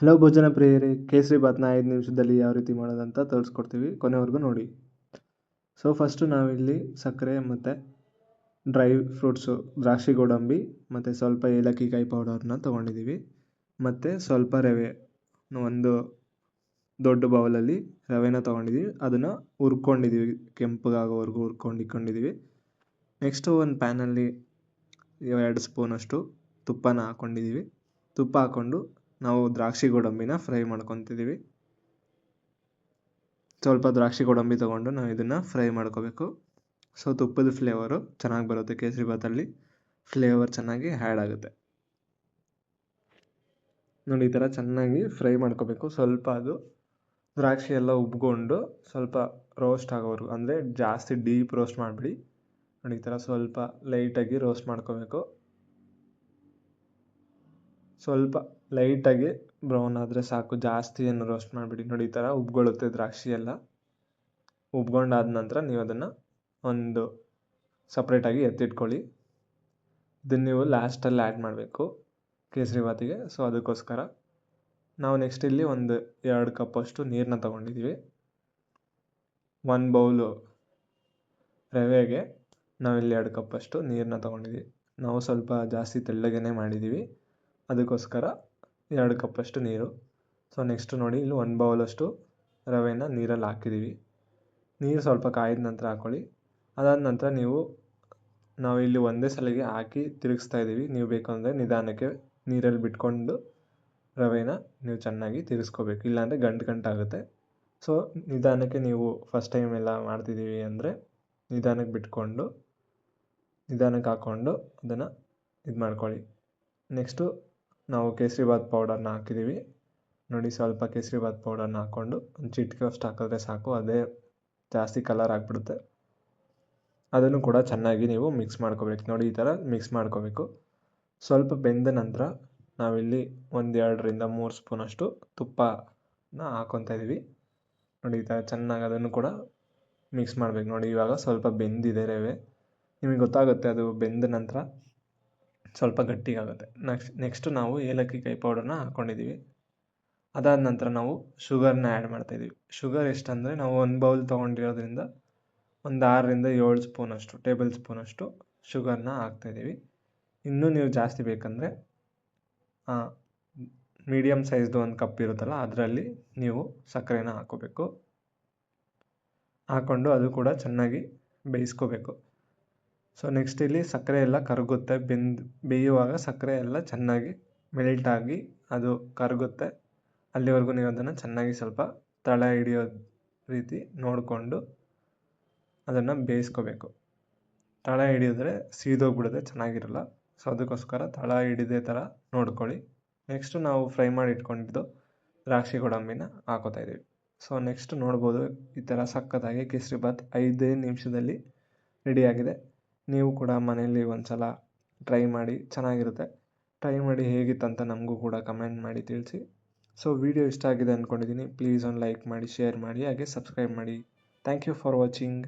Hello ಭೋಜನ ಪ್ರಿಯರೇ, ಕೇಸರಿ ಬಾತ್ನ 5 ನಿಮಿಷದಲ್ಲಿ ಯಾವ ರೀತಿ ಮಾಡೋದಂತ ತೋರಿಸ್ಕೊಡ್ತೀವಿ, ಕೊನೆವರೆಗೂ ನೋಡಿ. ಸೊ ಫಸ್ಟು ನಾವಿಲ್ಲಿ ಸಕ್ಕರೆ ಮತ್ತು ಡ್ರೈ ಫ್ರೂಟ್ಸು, ದ್ರಾಕ್ಷಿ ಗೋಡಂಬಿ ಮತ್ತು ಸ್ವಲ್ಪ ಏಲಕ್ಕಿಕಾಯಿ ಪೌಡರ್ನ ತೊಗೊಂಡಿದ್ದೀವಿ. ಮತ್ತು ಸ್ವಲ್ಪ ರವೆ, ಒಂದು ದೊಡ್ಡ ಬೌಲಲ್ಲಿ ರವೆನ ತೊಗೊಂಡಿದ್ದೀವಿ. ಅದನ್ನು ಹುರ್ಕೊಂಡಿದ್ದೀವಿ, ಕೆಂಪಗಾಗೋವರೆಗೂ ಇಟ್ಕೊಂಡಿದ್ದೀವಿ. ನೆಕ್ಸ್ಟು ಒಂದು ಪ್ಯಾನಲ್ಲಿ 2 ಸ್ಪೂನಷ್ಟು ತುಪ್ಪನ ಹಾಕ್ಕೊಂಡಿದ್ದೀವಿ. ತುಪ್ಪ ಹಾಕ್ಕೊಂಡು ನಾವು ದ್ರಾಕ್ಷಿ ಗೋಡಂಬಿನ ಫ್ರೈ ಮಾಡ್ಕೊತಿದ್ದೀವಿ. ಸ್ವಲ್ಪ ದ್ರಾಕ್ಷಿ ಗೋಡಂಬಿ ತೊಗೊಂಡು ನಾವು ಇದನ್ನು ಫ್ರೈ ಮಾಡ್ಕೋಬೇಕು. ಸೊ ತುಪ್ಪದ ಫ್ಲೇವರು ಚೆನ್ನಾಗಿ ಬರುತ್ತೆ, ಕೇಸರಿ ಬಾತಲ್ಲಿ ಫ್ಲೇವರ್ ಚೆನ್ನಾಗಿ ಆ್ಯಡ್ ಆಗುತ್ತೆ. ನೋಡಿ, ಈ ಥರ ಚೆನ್ನಾಗಿ ಫ್ರೈ ಮಾಡ್ಕೋಬೇಕು. ಸ್ವಲ್ಪ ಅದು ದ್ರಾಕ್ಷಿ ಎಲ್ಲ ಉಬ್ಕೊಂಡು ಸ್ವಲ್ಪ ರೋಸ್ಟ್ ಆಗೋವರೆಗೂ, ಅಂದರೆ ಜಾಸ್ತಿ ಡೀಪ್ ರೋಸ್ಟ್ ಮಾಡಿಬಿಡಿ. ನೋಡಿ, ಈ ಥರ ಸ್ವಲ್ಪ ಲೈಟಾಗಿ ರೋಸ್ಟ್ ಮಾಡ್ಕೋಬೇಕು. ಸ್ವಲ್ಪ ಲೈಟಾಗಿ ಬ್ರೌನ್ ಆದರೆ ಸಾಕು, ಜಾಸ್ತಿ ಏನು ರೋಸ್ಟ್ ಮಾಡಿಬಿಡಿ. ನೋಡಿ, ಈ ಥರ ಉಬ್ಕೊಳ್ಳುತ್ತೆ ದ್ರಾಕ್ಷಿ ಎಲ್ಲ. ಉಬ್ಕೊಂಡಾದ ನಂತರ ನೀವು ಅದನ್ನು ಒಂದು ಸಪ್ರೇಟಾಗಿ ಎತ್ತಿಟ್ಕೊಳ್ಳಿ. ಇದನ್ನು ನೀವು ಲಾಸ್ಟಲ್ಲಿ ಆ್ಯಡ್ ಮಾಡಬೇಕು ಕೇಸರಿ ಬಾತಿಗೆ. ಸೊ ಅದಕ್ಕೋಸ್ಕರ ನಾವು ನೆಕ್ಸ್ಟ್ ಇಲ್ಲಿ ಒಂದು 2 ಕಪ್ಪಷ್ಟು ನೀರನ್ನ ತೊಗೊಂಡಿದ್ದೀವಿ. 1 ಬೌಲು ರವೆಗೆ ನಾವಿಲ್ಲಿ 2 ಕಪ್ಪಷ್ಟು ನೀರನ್ನ ತೊಗೊಂಡಿದ್ದೀವಿ. ನಾವು ಸ್ವಲ್ಪ ಜಾಸ್ತಿ ತೆಳ್ಳಗೇ ಮಾಡಿದ್ದೀವಿ, ಅದಕ್ಕೋಸ್ಕರ 2 ಕಪ್ಪಷ್ಟು ನೀರು. ಸೊ ನೆಕ್ಸ್ಟ್ ನೋಡಿ, ಇಲ್ಲಿ 1 ಬೌಲಷ್ಟು ರವೆನ ನೀರಲ್ಲಿ ಹಾಕಿದ್ದೀವಿ. ನೀರು ಸ್ವಲ್ಪ ಕಾಯ್ದ ನಂತರ ಹಾಕ್ಕೊಳ್ಳಿ. ಅದಾದ ನಂತರ ನಾವಿಲ್ಲಿ ಒಂದೇ ಸಲಿಗೆ ಹಾಕಿ ತಿರುಗಿಸ್ತಾ ಇದ್ದೀವಿ. ನೀವು ಬೇಕಂದರೆ ನಿಧಾನಕ್ಕೆ ನೀರಲ್ಲಿ ಬಿಟ್ಕೊಂಡು ರವೆನ ನೀವು ಚೆನ್ನಾಗಿ ತಿರುಗಿಸ್ಕೋಬೇಕು, ಇಲ್ಲಾಂದರೆ ಗಂಟಾಗುತ್ತೆ. ಸೊ ನಿಧಾನಕ್ಕೆ ನೀವು ಫಸ್ಟ್ ಟೈಮ್ ಎಲ್ಲ ಮಾಡ್ತಿದ್ದೀವಿ ಅಂದರೆ ನಿಧಾನಕ್ಕೆ ಬಿಟ್ಕೊಂಡು ನಿಧಾನಕ್ಕೆ ಹಾಕ್ಕೊಂಡು ಅದನ್ನು ಇದು ಮಾಡ್ಕೊಳ್ಳಿ. ನೆಕ್ಸ್ಟು ನಾವು ಕೇಸರಿ ಬಾತ್ ಪೌಡರ್ನ ಹಾಕಿದ್ದೀವಿ. ನೋಡಿ, ಸ್ವಲ್ಪ ಕೇಸರಿ ಬಾತ್ ಪೌಡರ್ನ ಹಾಕ್ಕೊಂಡು ಒಂದು ಚಿಟಿಕೆ ಅಷ್ಟು ಹಾಕಿದ್ರೆ ಸಾಕು, ಅದೇ ಜಾಸ್ತಿ ಕಲರ್ ಆಗಿಬಿಡುತ್ತೆ. ಅದನ್ನು ಕೂಡ ಚೆನ್ನಾಗಿ ನೀವು ಮಿಕ್ಸ್ ಮಾಡ್ಕೋಬೇಕು. ನೋಡಿ, ಈ ಥರ ಮಿಕ್ಸ್ ಮಾಡ್ಕೋಬೇಕು. ಸ್ವಲ್ಪ ಬೆಂದ ನಂತರ ನಾವಿಲ್ಲಿ 2-3 ಸ್ಪೂನಷ್ಟು ತುಪ್ಪನ ಹಾಕ್ಕೊತಾ ಇದ್ದೀವಿ. ನೋಡಿ, ಈ ಥರ ಚೆನ್ನಾಗಿ ಅದನ್ನು ಕೂಡ ಮಿಕ್ಸ್ ಮಾಡಬೇಕು. ನೋಡಿ, ಇವಾಗ ಸ್ವಲ್ಪ ಬೆಂದಿದೆ ರವೆ, ನಿಮಗೆ ಗೊತ್ತಾಗುತ್ತೆ ಅದು ಬೆಂದ ನಂತರ ಸ್ವಲ್ಪ ಗಟ್ಟಿಗಾಗುತ್ತೆ. ನೆಕ್ಸ್ಟು ನಾವು ಏಲಕ್ಕಿಕಾಯಿ ಪೌಡರ್ನ ಹಾಕ್ಕೊಂಡಿದ್ದೀವಿ. ಅದಾದ ನಂತರ ನಾವು ಶುಗರ್ನ ಆ್ಯಡ್ ಮಾಡ್ತಾಯಿದ್ದೀವಿ. ಶುಗರ್ ಎಷ್ಟಂದರೆ ನಾವು 1 ಬೌಲ್ ತೊಗೊಂಡಿರೋದ್ರಿಂದ ಒಂದು 6-7 ಸ್ಪೂನಷ್ಟು ಟೇಬಲ್ ಸ್ಪೂನಷ್ಟು ಶುಗರ್ನ ಹಾಕ್ತಾಯಿದ್ದೀವಿ. ಇನ್ನೂ ನೀವು ಜಾಸ್ತಿ ಬೇಕಂದರೆ ಮೀಡಿಯಮ್ ಸೈಜ್ದು ಒಂದು ಕಪ್ ಇರುತ್ತಲ್ಲ, ಅದರಲ್ಲಿ ನೀವು ಸಕ್ಕರೆನ ಹಾಕ್ಕೋಬೇಕು. ಹಾಕ್ಕೊಂಡು ಅದು ಕೂಡ ಚೆನ್ನಾಗಿ ಬೇಯಿಸ್ಕೋಬೇಕು. ಸೊ ನೆಕ್ಸ್ಟ್ ಇಲ್ಲಿ ಸಕ್ಕರೆ ಎಲ್ಲ ಕರಗುತ್ತೆ. ಬೇಯುವಾಗ ಸಕ್ಕರೆ ಎಲ್ಲ ಚೆನ್ನಾಗಿ ಮೆಲ್ಟಾಗಿ ಅದು ಕರಗುತ್ತೆ. ಅಲ್ಲಿವರೆಗೂ ನೀವು ಅದನ್ನು ಚೆನ್ನಾಗಿ ಸ್ವಲ್ಪ ತಳ ಹಿಡಿಯೋ ರೀತಿ ನೋಡಿಕೊಂಡು ಅದನ್ನು ಬೇಯಿಸ್ಕೋಬೇಕು. ತಳ ಹಿಡಿದ್ರೆ ಸೀದೋಗ್ಬಿಡುತ್ತೆ, ಚೆನ್ನಾಗಿರಲ್ಲ. ಸೊ ಅದಕ್ಕೋಸ್ಕರ ತಳ ಹಿಡಿದೇ ಥರ ನೋಡ್ಕೊಳ್ಳಿ. ನೆಕ್ಸ್ಟು ನಾವು ಫ್ರೈ ಮಾಡಿ ಇಟ್ಕೊಂಡಿದ್ದು ದ್ರಾಕ್ಷಿ ಗೋಡಂಬಿನ ಹಾಕೋತಾ ಇದ್ದೀವಿ. ಸೊ ನೆಕ್ಸ್ಟ್ ನೋಡ್ಬೋದು, ಈ ಥರ ಸಕ್ಕತ್ತಾಗಿ ಕೇಸರಿ ಬಾತ್ 5 ನಿಮಿಷದಲ್ಲಿ ರೆಡಿಯಾಗಿದೆ. ನೀವು ಕೂಡ ಮನೆಯಲ್ಲಿ ಒಂದು ಸಲ ಟ್ರೈ ಮಾಡಿ, ಚೆನ್ನಾಗಿರುತ್ತೆ. ಟ್ರೈ ಮಾಡಿ ಹೇಗಿತ್ತಂತ ನಮಗೂ ಕೂಡ ಕಮೆಂಟ್ ಮಾಡಿ ತಿಳಿಸಿ. ಸೊ ವಿಡಿಯೋ ಇಷ್ಟ ಆಗಿದೆ ಅಂದ್ಕೊಂಡಿದ್ದೀನಿ. ಪ್ಲೀಸ್ ಒಂದು ಲೈಕ್ ಮಾಡಿ, ಶೇರ್ ಮಾಡಿ, ಹಾಗೆ ಸಬ್ಸ್ಕ್ರೈಬ್ ಮಾಡಿ. Thank you for watching.